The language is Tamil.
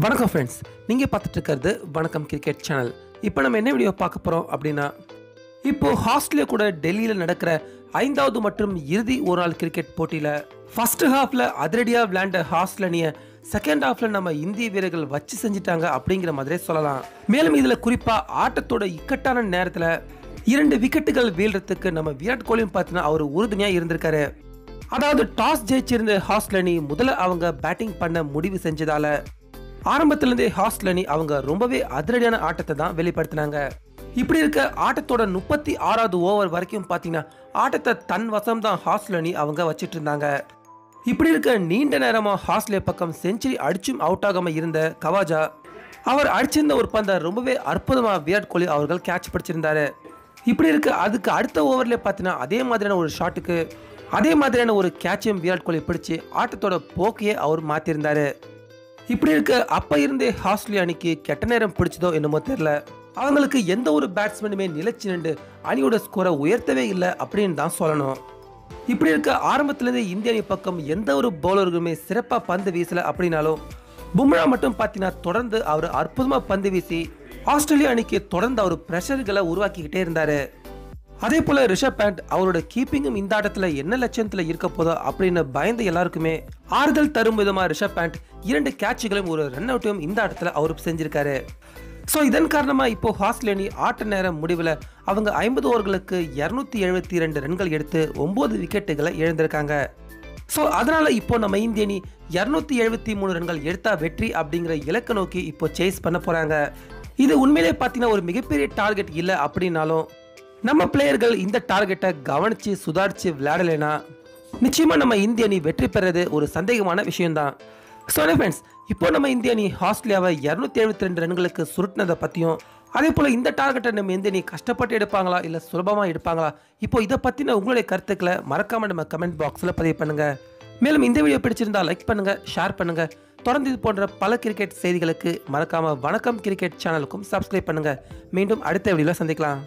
வணக்கம் ஃப்ரெண்ட்ஸ், நீங்கள் பார்த்துட்டு இருக்கிறது வணக்கம் கிரிக்கெட் சேனல். இப்போ நம்ம என்ன வீடியோ பார்க்க போகிறோம் அப்படின்னா, இப்போது ஆஸ்திரேலியா கூட டெல்லியில் நடக்கிற 5வது மற்றும் இறுதி ஒரு நாள் கிரிக்கெட் போட்டியில் ஃபர்ஸ்ட் ஹாஃபில் அதிரடியாக விளையாண்ட ஆஸ்திரேலியா செகண்ட் ஹாஃபில் நம்ம இந்திய வீரர்கள் வச்சு செஞ்சிட்டாங்க அப்படிங்கிற மாதிரியே சொல்லலாம். மேலும் இதில் குறிப்பாக ஆட்டத்தோட இக்கட்டான நேரத்தில் 2 விக்கெட்டுகள் வீழ்றதுக்கு நம்ம விராட் கோலியும் பார்த்தீங்கன்னா அவர் உறுதுணையாக இருந்திருக்காரு. அதாவது டாஸ் ஜெயிச்சிருந்த ஆஸ்திரேலியா முதல்ல அவங்க பேட்டிங் பண்ண முடிவு செஞ்சதால ஆரம்பத்திலிருந்தே ஆஸ்திரேலியா அவங்க ரொம்பவே அதிரடியான ஆட்டத்தை தான் வெளிப்படுத்தினாங்க. இப்படி இருக்க ஆட்டத்தோட 36வது ஓவர் வரைக்கும் பார்த்தீங்கன்னா ஆட்டத்தை தன் வசம் தான் ஆஸ்திரேலியா அவங்க வச்சிட்டு இருந்தாங்க. இப்படி இருக்க நீண்ட நேரமாக ஆஸ்திரேலியா பக்கம் செஞ்சுரி அடிச்சும் அவுட் ஆகாமல் இருந்த கவாஜா அவர் அடிச்சிருந்த ஒரு பந்தை ரொம்பவே அற்புதமாக விராட் கோலி அவர்கள் கேட்ச் பிடிச்சிருந்தாரு. இப்படி இருக்க அதுக்கு அடுத்த ஓவர்லேயே பார்த்தீங்கன்னா அதே மாதிரியான ஒரு ஷாட்டுக்கு அதே மாதிரியான ஒரு கேட்சையும் விராட் கோலி பிடிச்சி ஆட்டத்தோட போக்கையே அவர் மாற்றிருந்தாரு. இப்படி இருக்க அப்ப இருந்தே ஆஸ்திரேலியா அணிக்கு கெட்ட நேரம் பிடிச்சதோ என்னமோ தெரியல, அவங்களுக்கு எந்த ஒரு பேட்ஸ்மேனுமே நிலைச்சு நின்று அணியோட ஸ்கோரை உயர்த்தவே இல்லை அப்படின்னு தான் சொல்லணும். இப்படி இருக்க ஆரம்பத்திலிருந்தே இந்திய அணி பக்கம் எந்த ஒரு பவுலருக்குமே சிறப்பா பந்து வீசல அப்படின்னாலும் பும்ரா மட்டும் பார்த்தீங்கன்னா தொடர்ந்து அவர் அற்புதமா பந்து வீசி ஆஸ்திரேலியா அணிக்கு தொடர்ந்து அவர் பிரஷர்களை உருவாக்கிக்கிட்டே இருந்தாரு. அதே போல ரிஷப் பண்ட் அவரோட கீப்பிங்கும் இந்த ஆட்டத்துல என்ன லட்சணத்துல இருக்க போதோ அப்படின்னு பயந்து எல்லாருக்குமே ஆறுதல் தரும் விதமா ரிஷப் பண்ட் 2 கேட்சுகளையும் ஒரு ரன் அவுட்டையும் இந்த ஆட்டத்துல அவர் செஞ்சிருக்காரு. ஸோ இதன் காரணமா இப்போ ஆஸ்திரேலியா ஆட்ட நேரம் முடிவில் அவங்க 50 ஓவர்களுக்கு 272 ரன்கள் எடுத்து 9 விக்கெட்டுகளை இழந்திருக்காங்க. ஸோ அதனால இப்போ நம்ம இந்திய அணி 273 ரன்கள் எடுத்தா வெற்றி அப்படிங்கிற இலக்கை நோக்கி இப்போ சேஸ் பண்ண போறாங்க. இது உண்மையிலே பார்த்தீங்கன்னா ஒரு மிகப்பெரிய டார்கெட் இல்லை அப்படின்னாலும் நம்ம பிளேயர்கள் இந்த டார்கெட்டை கவனிச்சு சுதாரிச்சு விளையாடலைன்னா நிச்சயமா நம்ம இந்திய அணி வெற்றி பெறது ஒரு சந்தேகமான விஷயம்தான். ஸோ ஃப்ரெண்ட்ஸ், இப்போ நம்ம இந்திய அணி ஆஸ்திரேலியாவை 272 ரன்களுக்கு சுருட்டினதை பற்றியும் அதே போல் இந்த டார்கெட்டை நம்ம இந்திய அணி கஷ்டப்பட்டு எடுப்பாங்களா இல்லை சுலபமாக எடுப்பாங்களா, இப்போ இதை பற்றின உங்களுடைய கருத்துக்களை மறக்காம நம்ம கமெண்ட் பாக்ஸில் பதிவு பண்ணுங்க. மேலும் இந்த வீடியோ பிடிச்சிருந்தா லைக் பண்ணுங்க, ஷேர் பண்ணுங்க. தொடர்ந்து இது போன்ற பல கிரிக்கெட் செய்திகளுக்கு மறக்காம வணக்கம் கிரிக்கெட் சேனலுக்கும் சப்ஸ்கிரைப் பண்ணுங்க. மீண்டும் அடுத்த வீடியோவில் சந்திக்கலாம்.